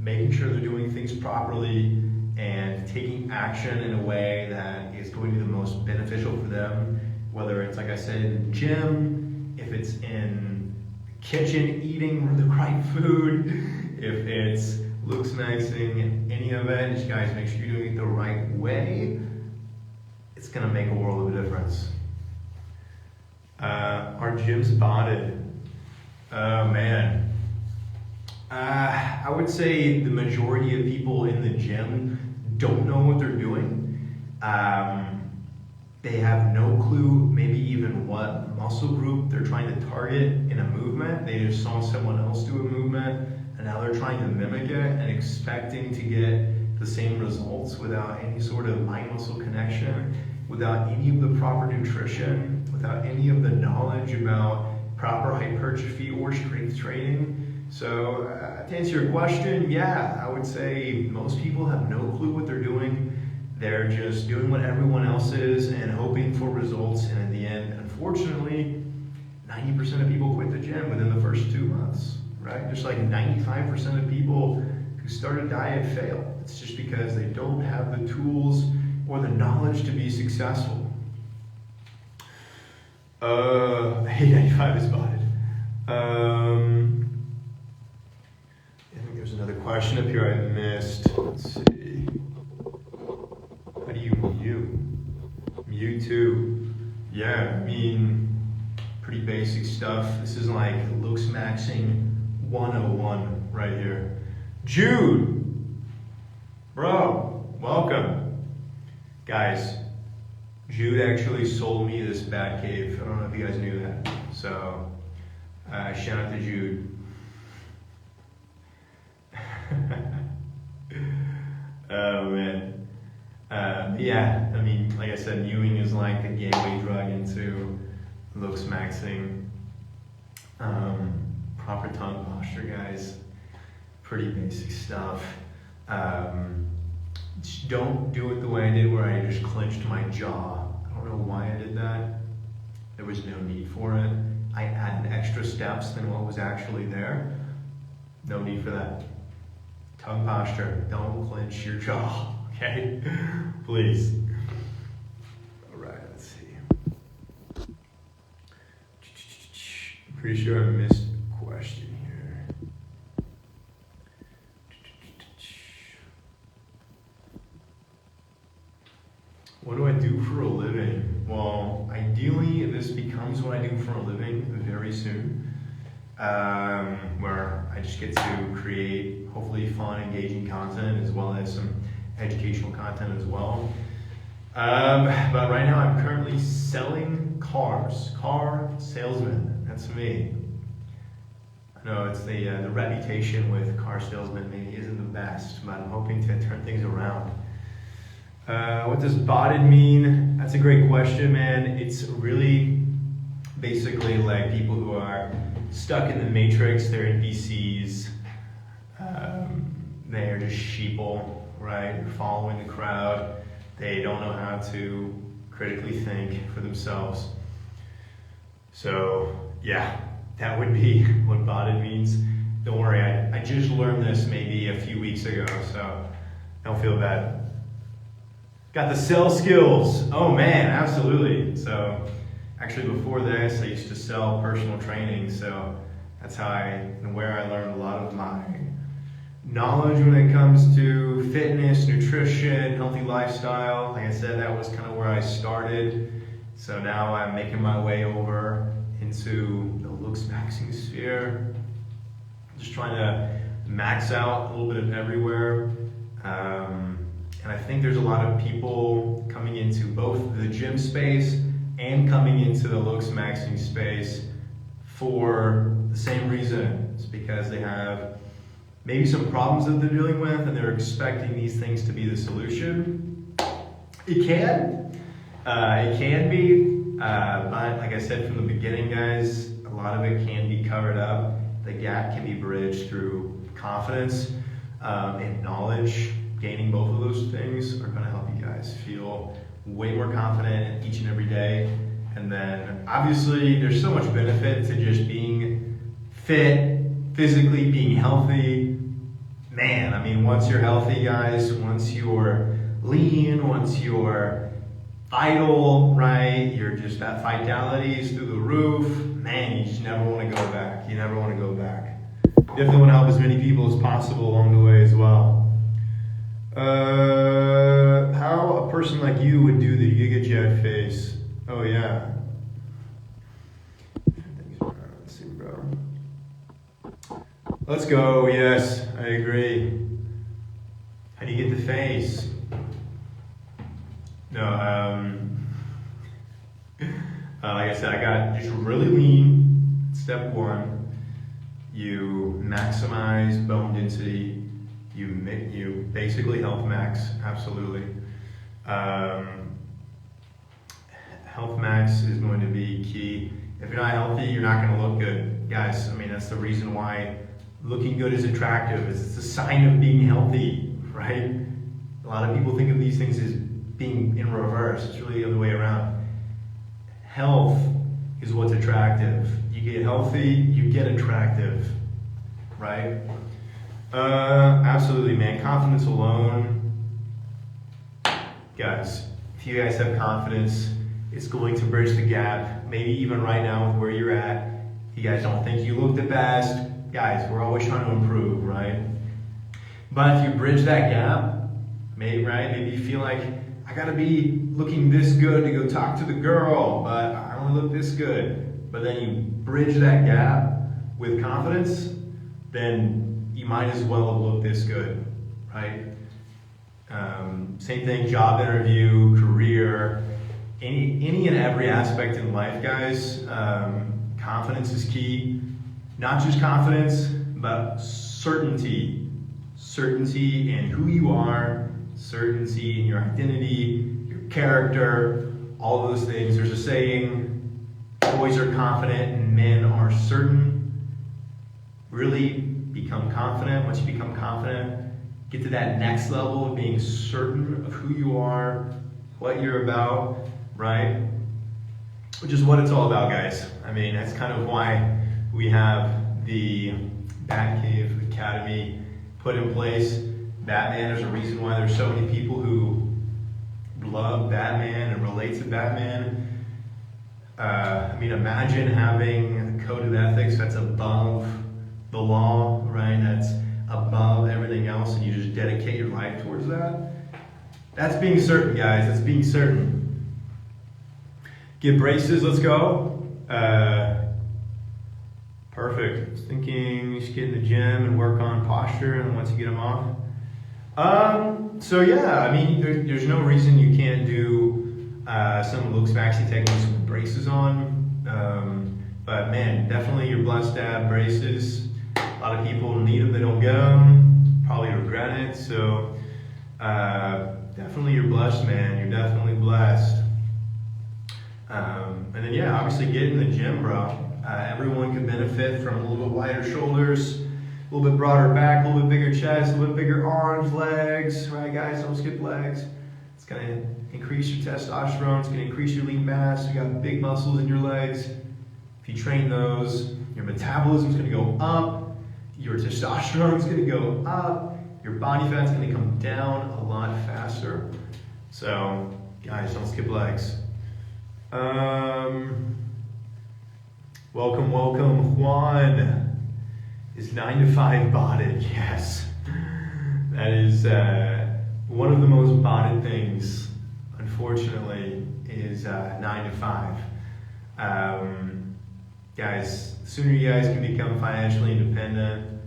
[SPEAKER 1] making sure they're doing things properly, and taking action in a way that is going to be the most beneficial for them, whether it's, like I said, in the gym, if it's in the kitchen eating the right food, if it's looks maxing, any of it. Just guys, make sure you're doing it the right way. It's gonna make a world of a difference. Our gym's botted. Oh man. I would say the majority of people in the gym don't know what they're doing. They have no clue, maybe even what muscle group they're trying to target in a movement. They just saw someone else do a movement and now they're trying to mimic it and expecting to get the same results without any sort of mind-muscle connection, without any of the proper nutrition, without any of the knowledge about proper hypertrophy or strength training. So to answer your question, yeah, I would say most people have no clue what they're doing. They're just doing what everyone else is and hoping for results. And in the end, unfortunately, 90% of people quit the gym within the first 2 months, right? Just like 95% of people who start a diet fail. It's just because they don't have the tools or the knowledge to be successful. 895 is spotted. I think there's another question up here I missed. Let's see. How do you mute? Mute too. Yeah, I mean, pretty basic stuff. This is like looks maxing 101 right here. Jude, bro, welcome. Guys, Jude actually sold me this bat cave. I don't know if you guys knew that. So, shout out to Jude. Oh man. Yeah, I mean, like I said, mewing is like the gateway drug into looks maxing. Proper tongue posture, guys. Pretty basic stuff. Just don't do it the way I did where I just clenched my jaw. I don't know why I did that. There was no need for it. I added extra steps than what was actually there. No need for that. Tongue posture, don't clench your jaw, okay? Please. All right, let's see. I'm pretty sure I missed a question here. What do I do for a living? Well, ideally, this becomes what I do for a living very soon. Where I just get to create hopefully fun, engaging content as well as some educational content as well. But right now I'm currently selling cars. Car salesman, that's me. I know it's the reputation with car salesman maybe isn't the best, but I'm hoping to turn things around. What does botted mean? That's a great question, man. It's really basically like people who are stuck in the matrix, they're NPCs, they are just sheeple, right? Following the crowd. They don't know how to critically think for themselves. So yeah, that would be what botted means. Don't worry, I just learned this maybe a few weeks ago, so don't feel bad. Got the sell skills. Oh man, absolutely. So actually before this, I used to sell personal training. So that's how and where I learned a lot of my knowledge when it comes to fitness, nutrition, healthy lifestyle. Like I said, that was kind of where I started. So now I'm making my way over into the looks maxing sphere. Just trying to max out a little bit of everywhere. And I think there's a lot of people coming into both the gym space and coming into the looks maxing space for the same reason. It's because they have maybe some problems that they're dealing with and they're expecting these things to be the solution. It can be, but like I said from the beginning, guys, a lot of it can be covered up. The gap can be bridged through confidence and knowledge. Gaining both of those things are going to help you guys feel way more confident each and every day. And then obviously there's so much benefit to just being fit, physically being healthy. Man, I mean, once you're healthy, guys, once you're lean, once you're vital, right? You're just, that vitality is through the roof. Man, you just never want to go back. You never want to go back. Definitely want to help as many people as possible along the way as well. How a person like you would do the Giga Jet Face. Oh yeah. Let's see, bro. Let's go. Yes, I agree. How do you get the face? No, like I said, I got just really lean. Step one, you maximize bone density. You basically health max, absolutely. Health max is going to be key. If you're not healthy, you're not going to look good. Guys, I mean, that's the reason why looking good is attractive. It's a sign of being healthy, right? A lot of people think of these things as being in reverse. It's really the other way around. Health is what's attractive. You get healthy, you get attractive, right? Absolutely, man. Confidence alone. Guys, if you guys have confidence, it's going to bridge the gap. Maybe even right now with where you're at, you guys don't think you look the best. Guys, we're always trying to improve, right? But if you bridge that gap, maybe you feel like, I gotta be looking this good to go talk to the girl, but I only look this good. But then you bridge that gap with confidence, then you might as well have looked this good, right? Same thing, job interview, career, any and every aspect in life, guys. Confidence is key. Not just confidence, but certainty. Certainty in who you are, certainty in your identity, your character, all those things. There's a saying, boys are confident and men are certain. Really become confident. Once you become confident, get to that next level of being certain of who you are, what you're about, right? Which is what it's all about, guys. I mean, that's kind of why we have the Batcave Academy put in place. Batman, there's a reason why there's so many people who love Batman and relate to Batman. I mean, imagine having a code of ethics that's above the law, right? That's above everything else, and you just dedicate your life towards that. That's being certain, guys. That's being certain. Get braces. Let's go. Perfect. Thinking you should get in the gym and work on posture, and once you get them off. So yeah, I mean, there's no reason you can't do some looks maxi techniques with braces on. But man, definitely you're blessed to have braces. A lot of people need them, they don't get them, probably regret it. So definitely you're blessed, man. You're definitely blessed. And then yeah, obviously get in the gym, bro. Everyone can benefit from a little bit wider shoulders, a little bit broader back, a little bit bigger chest, a little bit bigger arms, legs, right guys? Don't skip legs. It's gonna increase your testosterone, it's gonna increase your lean mass. You got big muscles in your legs. If you train those, your metabolism's gonna go up, your testosterone's gonna go up, your body fat's gonna come down a lot faster. So, guys, don't skip legs. Welcome, Juan. Is 9 to 5 botted? Yes. That is one of the most botted things, unfortunately, is 9 to 5. Guys, the sooner you guys can become financially independent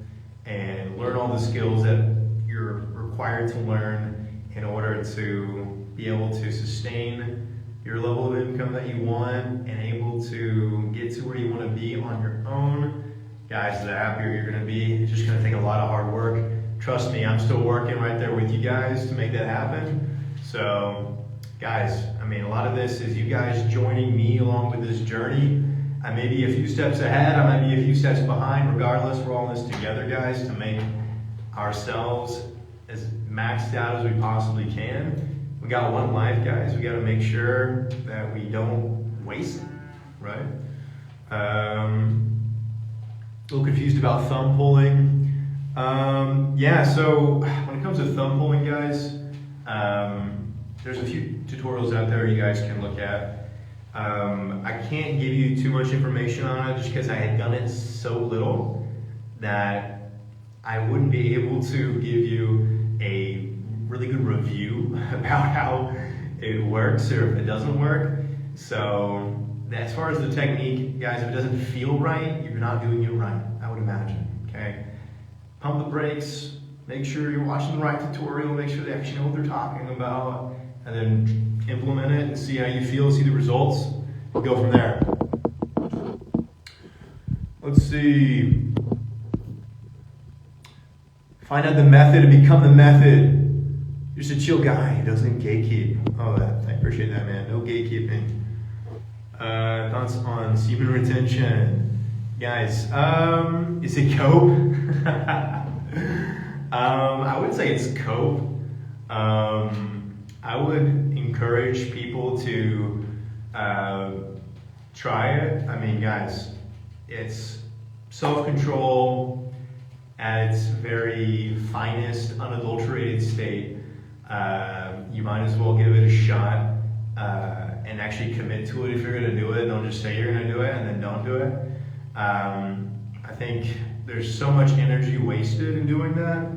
[SPEAKER 1] and learn all the skills that you're required to learn in order to be able to sustain your level of income that you want and able to get to where you want to be on your own, guys, the happier you're going to be. It's just going to take a lot of hard work. Trust me, I'm still working right there with you guys to make that happen. So, guys, I mean, a lot of this is you guys joining me along with this journey. I may be a few steps ahead, I might be a few steps behind. Regardless, we're all in this together, guys, to make ourselves as maxed out as we possibly can. We got one life, guys. We got to make sure that we don't waste it, right? A little confused about thumb pulling. Yeah, so when it comes to thumb pulling, guys, there's a few tutorials out there you guys can look at. I can't give you too much information on it just because I had done it so little that I wouldn't be able to give you a really good review about how it works or if it doesn't work. So as far as the technique, guys, if it doesn't feel right, you're not doing it right, I would imagine, okay? Pump the brakes, make sure you're watching the right tutorial, make sure they actually know what they're talking about, and then implement it and see how you feel, see the results, and go from there. Let's see. Find out the method and become the method. You're just a chill guy who doesn't gatekeep. Oh, I appreciate that, man. No gatekeeping. Thoughts on semen retention. Guys, is it cope? I would say it's cope. I would encourage people to try it. I mean, guys, it's self-control at its very finest, unadulterated state. You might as well give it a shot and actually commit to it if you're going to do it. Don't just say you're going to do it and then don't do it. I think there's so much energy wasted in doing that.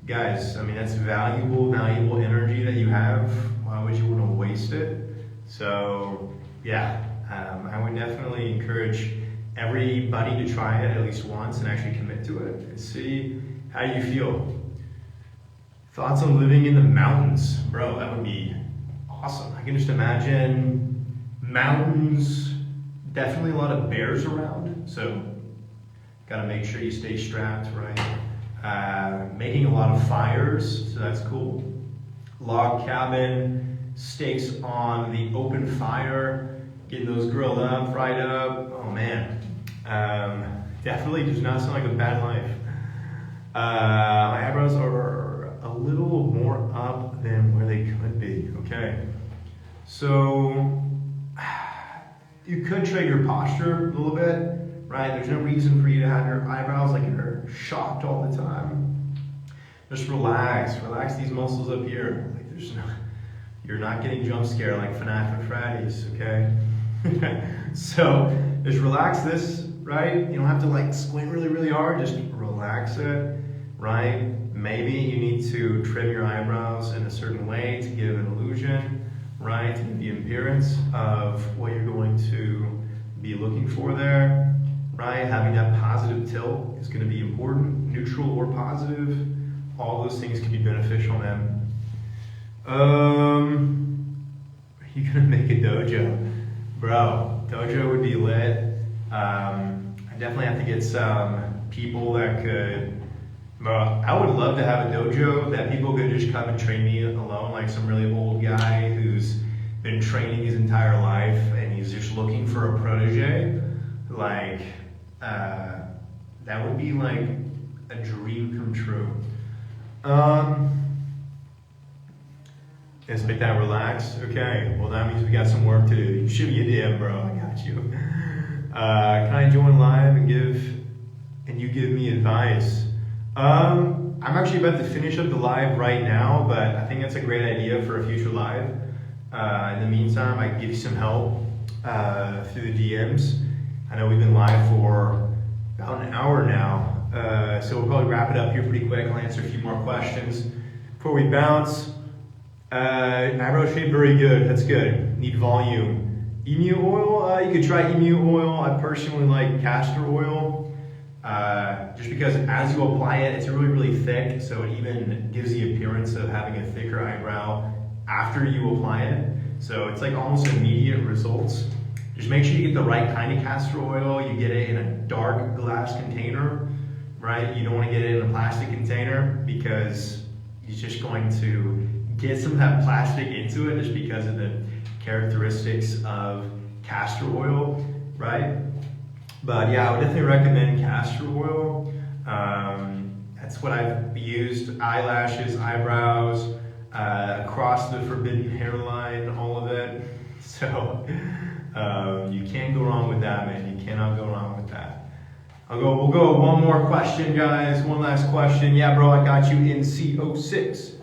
[SPEAKER 1] Guys, I mean, that's valuable energy that you have. Why would you want to waste it? So, yeah, I would definitely encourage everybody to try it at least once and actually commit to it and see how you feel. Thoughts on living in the mountains? Bro, that would be awesome. I can just imagine mountains, definitely a lot of bears around, so gotta make sure you stay strapped, right? Making a lot of fires, so that's cool. Log cabin, steaks on the open fire, getting those grilled up, fried up. Oh man, definitely does not sound like a bad life. My eyebrows are a little more up than where they could be. Okay, so you could trade your posture a little bit, right? There's no reason for you to have your eyebrows like you're shocked all the time. Just relax these muscles up here. Like you're not getting jump scared like FNAF and Freddy's, okay? So just relax this, right? You don't have to like squint really hard, just relax it, right? Maybe you need to trim your eyebrows in a certain way to give an illusion, right? To give the appearance of what you're going to be looking for there, right? Having that positive tilt is going to be important, neutral or positive. All those things can be beneficial, man. Are you going to make a dojo? Bro, dojo would be lit. I definitely have to get some people that could, I would love to have a dojo that people could just come and train me alone, like some really old guy who's been training his entire life and he's just looking for a protege. Like, that would be like a dream come true. Expect that relax. Okay, well that means we got some work to do. You shoot me a DM, bro. I got you. Can I join live and you give me advice? I'm actually about to finish up the live right now, but I think that's a great idea for a future live. In the meantime, I can give you some help through the DMs. I know we've been live for about an hour now, so we'll probably wrap it up here pretty quick. I'll answer a few more questions before we bounce. Eyebrow shape, very good. That's good. Need volume. Emu oil, you could try emu oil. I personally like castor oil, just because as you apply it, it's really, really thick, so it even gives the appearance of having a thicker eyebrow after you apply it. So it's like almost immediate results. Just make sure you get the right kind of castor oil. You get it in a dark glass container, right? You don't want to get it in a plastic container because it's just going to get some of that plastic into it just because of the characteristics of castor oil, right? But yeah, I would definitely recommend castor oil. That's what I've used. Eyelashes, eyebrows, across the forbidden hairline, all of it. So you can't go wrong with that, man. You cannot go wrong with that. We'll go one more question, guys. One last question. Yeah, bro, I got you in CO6.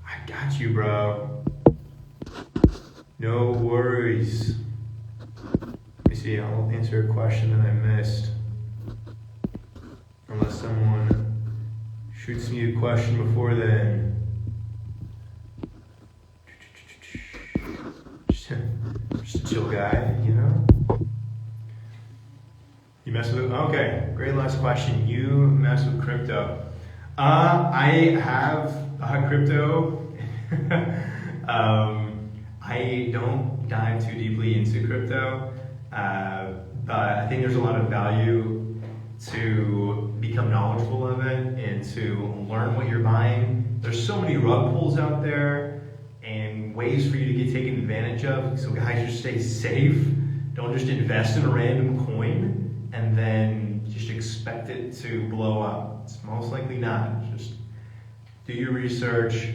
[SPEAKER 1] I got you, bro. No worries. Let me see, I'll answer a question that I missed. Unless someone shoots me a question before then. Just a chill guy, you know? You mess with it? Okay, great last question. You mess with crypto. I have crypto. I don't dive too deeply into crypto, but I think there's a lot of value to become knowledgeable of it and to learn what you're buying. There's so many rug pulls out there and ways for you to get taken advantage of. So guys, just stay safe. Don't just invest in a random coin and then just expect it to blow up. It's most likely not. Just do your research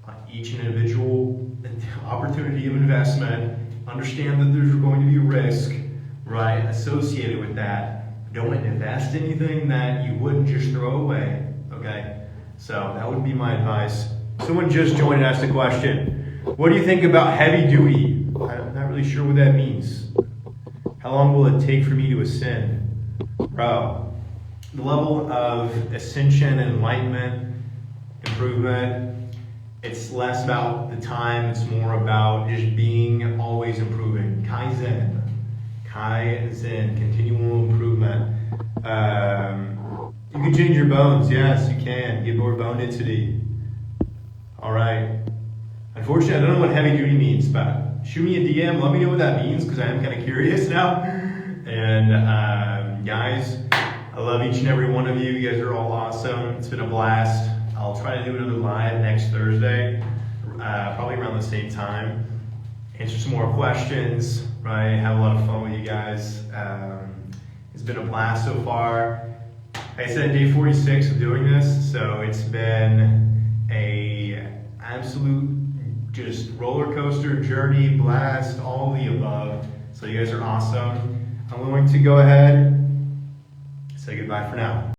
[SPEAKER 1] on each individual opportunity of investment. Understand that there's going to be risk, right, associated with that. Don't invest anything that you wouldn't just throw away, okay? So that would be my advice. Someone just joined and asked a question. What do you think about heavy duty? I'm not really sure what that means. How long will it take for me to ascend? Bro, the level of ascension and enlightenment, improvement, it's less about the time, it's more about just being always improving. Kaizen, continual improvement. You can change your bones, yes, you can. Get more bone density. All right. Unfortunately, I don't know what heavy duty means, but shoot me a DM, let me know what that means, because I am kind of curious now. And guys, I love each and every one of you. You guys are all awesome. It's been a blast. I'll try to do another live next Thursday, probably around the same time. Answer some more questions, right? Have a lot of fun with you guys. It's been a blast so far. Like I said, day 46 of doing this, so it's been a absolute just roller coaster journey, blast, all the above. So you guys are awesome. I'm going to go ahead and say goodbye for now.